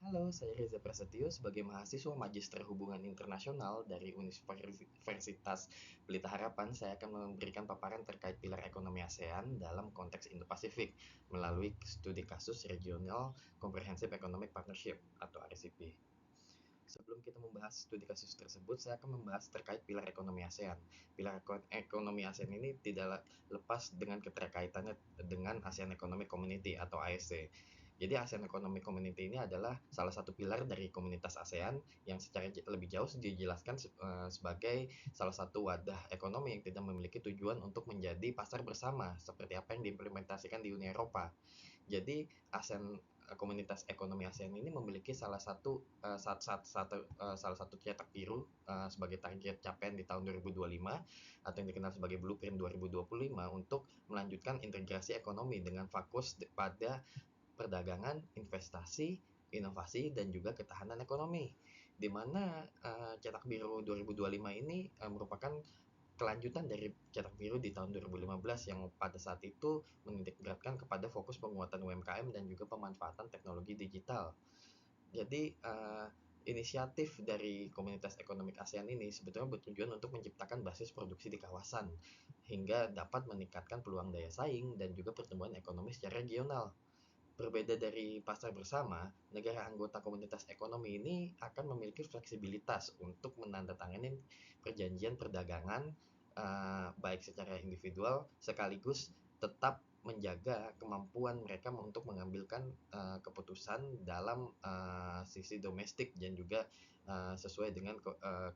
Halo, saya Reza Prasetyo sebagai mahasiswa Magister Hubungan Internasional dari Universitas Pelita Harapan. Saya akan memberikan paparan terkait pilar ekonomi ASEAN dalam konteks Indo-Pasifik melalui studi kasus Regional Comprehensive Economic Partnership atau RCP. Sebelum kita membahas studi kasus tersebut, saya akan membahas terkait pilar ekonomi ASEAN. Pilar ekonomi ASEAN ini tidak lepas dengan keterkaitannya dengan ASEAN Economic Community atau AEC. Jadi ASEAN Economic Community ini adalah salah satu pilar dari komunitas ASEAN yang secara lebih jauh dijelaskan sebagai salah satu wadah ekonomi yang tidak memiliki tujuan untuk menjadi pasar bersama seperti apa yang diimplementasikan di Uni Eropa. Jadi ASEAN komunitas ekonomi ASEAN ini memiliki salah satu cetak biru sebagai target capaian di tahun 2025 atau yang dikenal sebagai Blueprint 2025 untuk melanjutkan integrasi ekonomi dengan fokus pada perdagangan, investasi, inovasi dan juga ketahanan ekonomi. Di mana cetak biru 2025 ini merupakan kelanjutan dari cetak biru di tahun 2015 yang pada saat itu menitikberatkan kepada fokus penguatan UMKM dan juga pemanfaatan teknologi digital. Jadi inisiatif dari komunitas ekonomi ASEAN ini sebetulnya bertujuan untuk menciptakan basis produksi di kawasan hingga dapat meningkatkan peluang daya saing dan juga pertumbuhan ekonomi secara regional. Berbeda dari pasar bersama, negara anggota komunitas ekonomi ini akan memiliki fleksibilitas untuk menandatangani perjanjian perdagangan baik secara individual sekaligus tetap menjaga kemampuan mereka untuk mengambilkan keputusan dalam sisi domestik dan juga sesuai dengan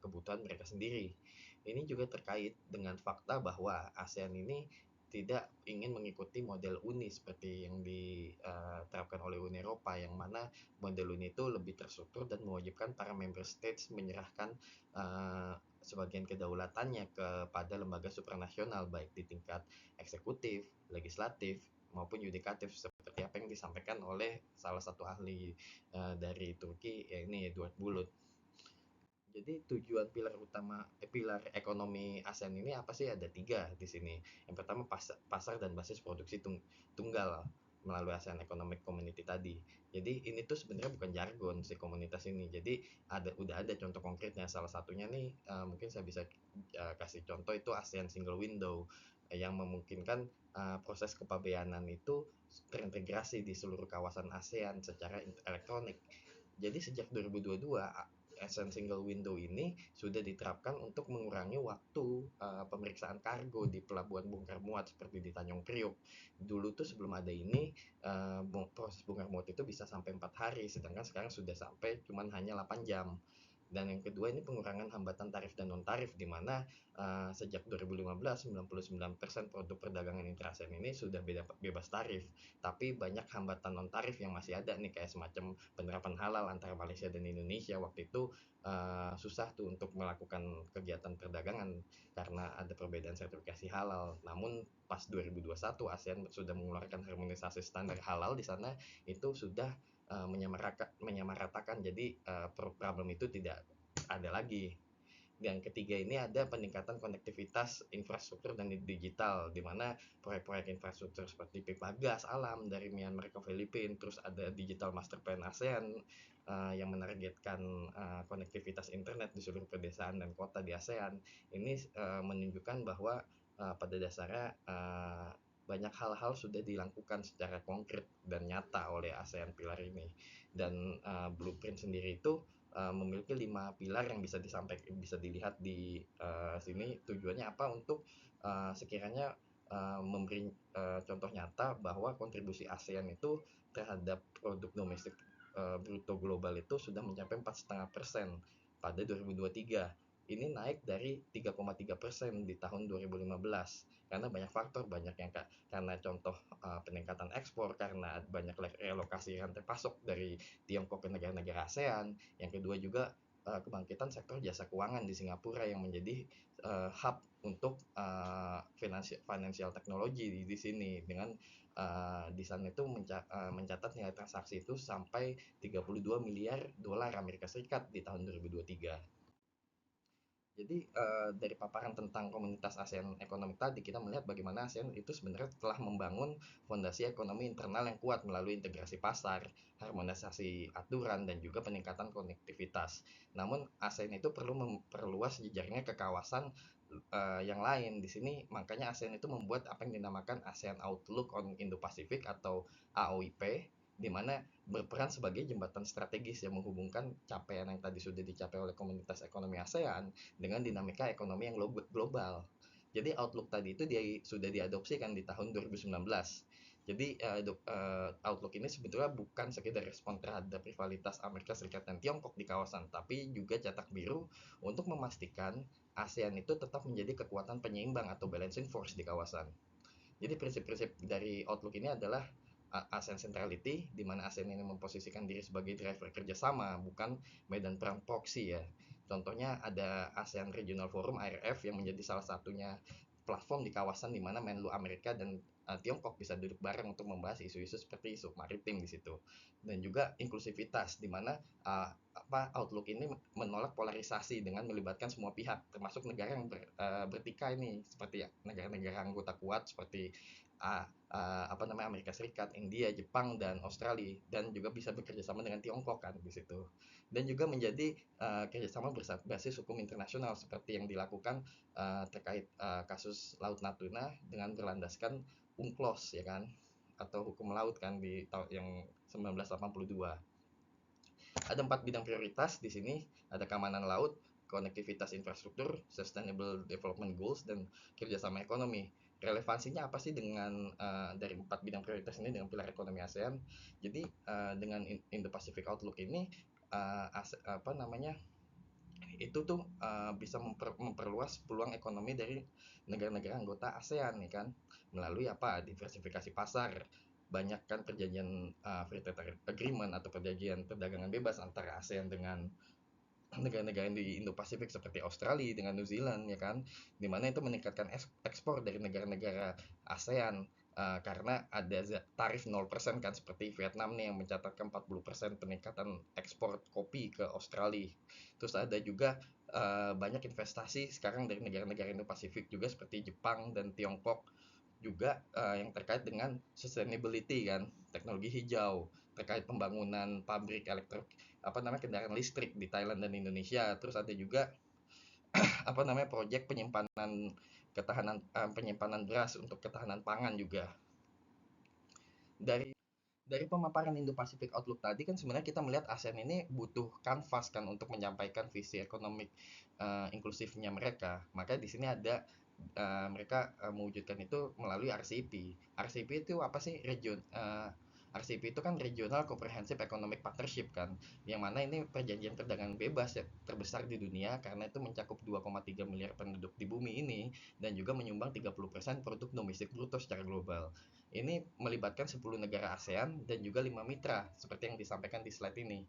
kebutuhan mereka sendiri. Ini juga terkait dengan fakta bahwa ASEAN ini tidak ingin mengikuti model uni seperti yang diterapkan oleh Uni Eropa, yang mana model uni itu lebih terstruktur dan mewajibkan para member states menyerahkan sebagian kedaulatannya kepada lembaga supranasional baik di tingkat eksekutif, legislatif maupun yudikatif seperti apa yang disampaikan oleh salah satu ahli dari Turki, ini Edward Bulut. Jadi tujuan pilar ekonomi ASEAN ini apa sih? Ada tiga di sini. Yang pertama pasar dan basis produksi tunggal melalui ASEAN Economic Community tadi. Jadi ini tuh sebenarnya bukan jargon si komunitas ini. Jadi udah ada contoh konkretnya. Salah satunya nih mungkin saya bisa kasih contoh itu ASEAN Single Window yang memungkinkan proses kepabeanan itu terintegrasi di seluruh kawasan ASEAN secara elektronik. Jadi sejak 2022 ASEAN Single Window ini sudah diterapkan untuk mengurangi waktu pemeriksaan kargo di pelabuhan bongkar muat seperti di Tanjung Priok. Dulu tuh sebelum ada ini proses bongkar muat itu bisa sampai 4 hari, sedangkan sekarang sudah sampai cuman hanya 8 jam. Dan yang kedua ini pengurangan hambatan tarif dan non tarif di mana sejak 2015 99% produk perdagangan intra-ASEAN ini sudah bebas tarif. Tapi banyak hambatan non tarif yang masih ada nih kayak semacam penerapan halal antara Malaysia dan Indonesia. Waktu itu susah tuh untuk melakukan kegiatan perdagangan karena ada perbedaan sertifikasi halal. Namun pas 2021 ASEAN sudah mengeluarkan harmonisasi standar halal di sana, itu sudah menyamaratakan, jadi problem itu tidak ada lagi. Yang ketiga ini ada peningkatan konektivitas infrastruktur dan digital, di mana proyek-proyek infrastruktur seperti pipa gas alam dari Myanmar ke Filipina, terus ada digital master plan ASEAN yang menargetkan konektivitas internet di seluruh pedesaan dan kota di ASEAN. Ini menunjukkan bahwa pada dasarnya banyak hal-hal sudah dilakukan secara konkret dan nyata oleh ASEAN pilar ini. Dan blueprint sendiri itu memiliki 5 pilar yang bisa dilihat di sini. Tujuannya apa? Untuk sekiranya memberi contoh nyata bahwa kontribusi ASEAN itu terhadap produk domestik bruto global itu sudah mencapai 4,5% pada 2023. Ini naik dari 3,3% di tahun 2015 karena banyak faktor, banyak yang karena contoh peningkatan ekspor, karena banyak relokasi rantai pasok dari Tiongkok ke negara-negara ASEAN. Yang kedua juga kebangkitan sektor jasa keuangan di Singapura yang menjadi hub untuk financial technology di sini, dengan di sana itu mencatat nilai transaksi itu sampai 32 miliar dolar Amerika Serikat di tahun 2023. Jadi dari paparan tentang komunitas ASEAN Economic tadi, kita melihat bagaimana ASEAN itu sebenarnya telah membangun fondasi ekonomi internal yang kuat melalui integrasi pasar, harmonisasi aturan, dan juga peningkatan konektivitas. Namun ASEAN itu perlu memperluas jejaringnya ke kawasan yang lain. Di sini makanya ASEAN itu membuat apa yang dinamakan ASEAN Outlook on Indo-Pacific atau AOIP, di mana berperan sebagai jembatan strategis yang menghubungkan capaian yang tadi sudah dicapai oleh komunitas ekonomi ASEAN dengan dinamika ekonomi yang global. Jadi Outlook tadi itu sudah diadopsi kan di tahun 2019. Jadi Outlook ini sebetulnya bukan sekedar respon terhadap rivalitas Amerika Serikat dan Tiongkok di kawasan, tapi juga cetak biru untuk memastikan ASEAN itu tetap menjadi kekuatan penyeimbang atau balancing force di kawasan. Jadi prinsip-prinsip dari Outlook ini adalah ASEAN Centrality, di mana ASEAN ini memposisikan diri sebagai driver kerjasama, bukan medan perang proxy ya. Contohnya ada ASEAN Regional Forum (ARF) yang menjadi salah satunya platform di kawasan di mana Menlu Amerika dan Tiongkok bisa duduk bareng untuk membahas isu-isu seperti isu maritim di situ. Dan juga inklusivitas, di mana Outlook ini menolak polarisasi dengan melibatkan semua pihak, termasuk negara yang bertikai nih, seperti negara-negara anggota kuat seperti Amerika Serikat, India, Jepang, dan Australia, dan juga bisa bekerja sama dengan Tiongkok kan di situ. Dan juga menjadi kerjasama berbasis hukum internasional seperti yang dilakukan terkait kasus Laut Natuna dengan berlandaskan UNCLOS ya kan, atau hukum laut kan di tahun yang 1982. Ada 4 bidang prioritas di sini, ada keamanan laut, konektivitas infrastruktur, sustainable development goals, dan kerjasama ekonomi. Relevansinya apa sih dengan dari 4 bidang prioritas ini dengan pilar ekonomi ASEAN? Jadi dengan Indo-Pacific Outlook ini apa namanya itu tuh bisa memperluas peluang ekonomi dari negara-negara anggota ASEAN nih kan, melalui apa, diversifikasi pasar, banyak kan perjanjian free trade agreement atau perjanjian perdagangan bebas antara ASEAN dengan negara-negara di Indo-Pasifik seperti Australia dengan New Zealand ya kan, dimana itu meningkatkan ekspor dari negara-negara ASEAN karena ada tarif 0% kan, seperti Vietnam nih yang mencatatkan 40% peningkatan ekspor kopi ke Australia. Terus ada juga banyak investasi sekarang dari negara-negara Indo-Pasifik juga seperti Jepang dan Tiongkok juga yang terkait dengan sustainability kan, teknologi hijau, terkait pembangunan pabrik kendaraan listrik di Thailand dan Indonesia. Terus ada juga proyek penyimpanan beras untuk ketahanan pangan juga. Dari pemaparan Indo-Pacific Outlook tadi kan sebenarnya kita melihat ASEAN ini butuh kanvas kan untuk menyampaikan visi ekonomi inklusifnya mereka. Maka di sini ada mereka mewujudkan itu melalui RCEP. RCEP itu apa sih? RCEP itu kan Regional Comprehensive Economic Partnership kan, yang mana ini perjanjian perdagangan bebas ya, terbesar di dunia karena itu mencakup 2,3 miliar penduduk di bumi ini dan juga menyumbang 30% produk domestik bruto secara global. Ini melibatkan 10 negara ASEAN dan juga 5 mitra, seperti yang disampaikan di slide ini.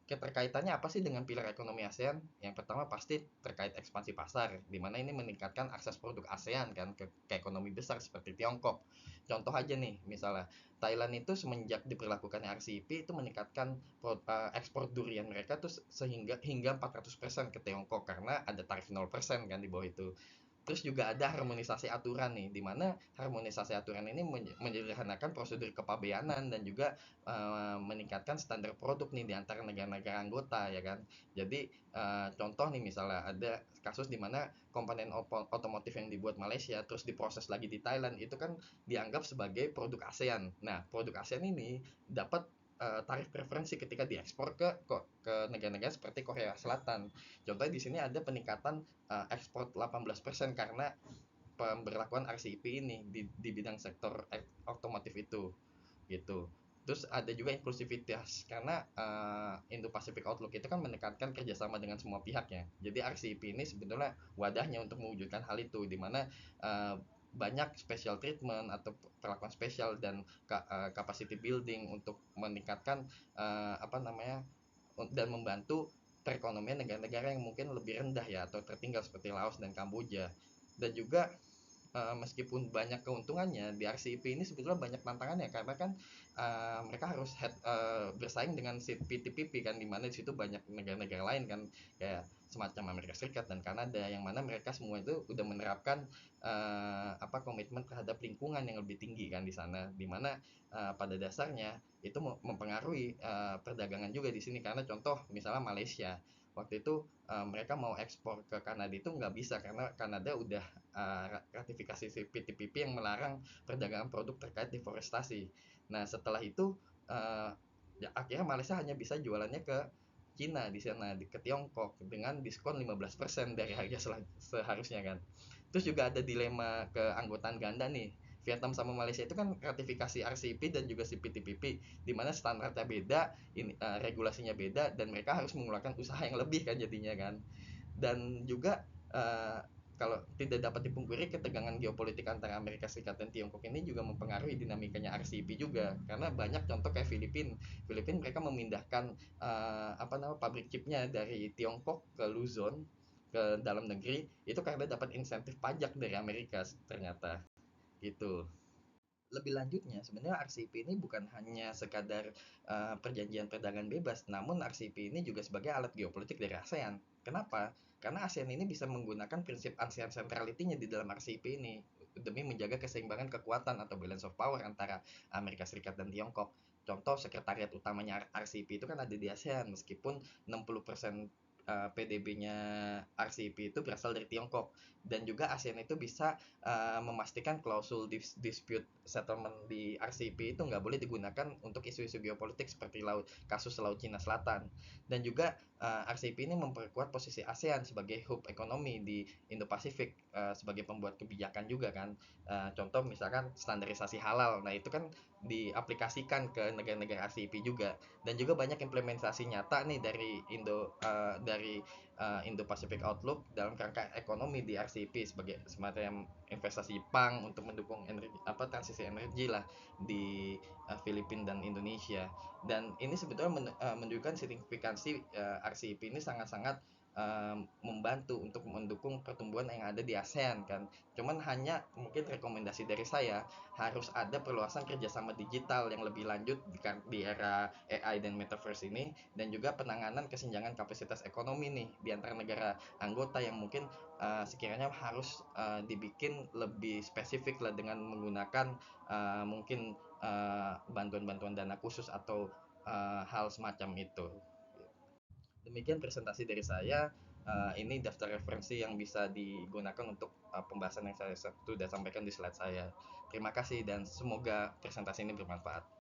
Keterkaitannya apa sih dengan pilar ekonomi ASEAN? Yang pertama pasti terkait ekspansi pasar, di mana ini meningkatkan akses produk ASEAN kan ke ekonomi besar seperti Tiongkok. Contoh aja nih, misalnya Thailand itu semenjak diberlakukan RCEP itu meningkatkan ekspor durian mereka tuh hingga 400% ke Tiongkok karena ada tarif 0% kan di bawah itu. Terus juga ada harmonisasi aturan nih, di mana harmonisasi aturan ini menyederhanakan prosedur kepabeanan dan juga meningkatkan standar produk nih di antara negara-negara anggota ya kan. Jadi contoh nih misalnya ada kasus di mana komponen otomotif yang dibuat Malaysia terus diproses lagi di Thailand itu kan dianggap sebagai produk ASEAN. Nah, produk ASEAN ini dapat tarif preferensi ketika diekspor ke negara-negara seperti Korea Selatan. Contohnya di sini ada peningkatan ekspor 18% karena pemberlakuan RCEP ini di bidang sektor otomotif itu gitu. Terus ada juga inklusivitas karena Indo-Pacific Outlook itu kan menekankan kerjasama dengan semua pihak ya. Jadi RCEP ini sebetulnya wadahnya untuk mewujudkan hal itu, di mana banyak special treatment atau perlakuan spesial dan capacity building untuk meningkatkan dan membantu perekonomian negara-negara yang mungkin lebih rendah ya atau tertinggal seperti Laos dan Kamboja. Dan juga meskipun banyak keuntungannya, di RCEP ini sebetulnya banyak tantangannya karena kan mereka harus bersaing dengan si TPP kan, di mana di situ banyak negara-negara lain kan, kayak semacam Amerika Serikat dan Kanada, yang mana mereka semua itu udah menerapkan komitmen terhadap lingkungan yang lebih tinggi kan di sana, di mana pada dasarnya itu mempengaruhi perdagangan juga di sini. Karena contoh misalnya Malaysia, waktu itu mereka mau ekspor ke Kanada itu nggak bisa karena Kanada udah ratifikasi TPP yang melarang perdagangan produk terkait deforestasi. Nah setelah itu ya akhirnya Malaysia hanya bisa jualannya ke Cina di sana, ke Tiongkok dengan diskon 15% dari harga seharusnya kan. Terus juga ada dilema keanggotaan ganda nih. Vietnam sama Malaysia itu kan ratifikasi RCEP dan juga CPTPP, di mana standarnya beda, regulasinya beda, dan mereka harus mengeluarkan usaha yang lebih kan jadinya kan. Dan juga kalau tidak dapat dipungkiri, ketegangan geopolitik antara Amerika Serikat dan Tiongkok ini juga mempengaruhi dinamikanya RCEP juga, karena banyak contoh kayak Filipina mereka memindahkan pabrik chipnya dari Tiongkok ke Luzon, ke dalam negeri, itu karena dapat insentif pajak dari Amerika ternyata gitu. Lebih lanjutnya, sebenarnya RCEP ini bukan hanya sekadar perjanjian perdagangan bebas, namun RCEP ini juga sebagai alat geopolitik dari ASEAN. Kenapa? Karena ASEAN ini bisa menggunakan prinsip ASEAN centrality-nya di dalam RCEP ini demi menjaga keseimbangan kekuatan atau balance of power antara Amerika Serikat dan Tiongkok. Contoh, sekretariat utamanya RCEP itu kan ada di ASEAN, meskipun 60% PDB-nya RCEP itu berasal dari Tiongkok. Dan juga ASEAN itu bisa memastikan klausul dispute settlement di RCEP itu nggak boleh digunakan untuk isu-isu geopolitik seperti kasus Laut Cina Selatan. Dan juga RCEP ini memperkuat posisi ASEAN sebagai hub ekonomi di Indo-Pasifik, sebagai pembuat kebijakan juga kan. Contoh misalkan standarisasi halal, nah itu kan diaplikasikan ke negara-negara RCEP juga. Dan juga banyak implementasi nyata nih dari Indo-Pacific Outlook dalam kerangka ekonomi di RCEP, sebagai semacam investasi Jepang untuk mendukung transisi energi lah di Filipina dan Indonesia. Dan ini sebetulnya menunjukkan signifikansi RCEP ini sangat-sangat membantu untuk mendukung pertumbuhan yang ada di ASEAN kan. Cuman hanya mungkin rekomendasi dari saya, harus ada perluasan kerjasama digital yang lebih lanjut di era AI dan metaverse ini, dan juga penanganan kesenjangan kapasitas ekonomi nih di antara negara anggota, yang mungkin sekiranya harus dibikin lebih spesifik lah dengan menggunakan mungkin bantuan-bantuan dana khusus atau hal semacam itu. Demikian presentasi dari saya. Ini daftar referensi yang bisa digunakan untuk pembahasan yang saya sudah sampaikan di slide saya. Terima kasih dan semoga presentasi ini bermanfaat.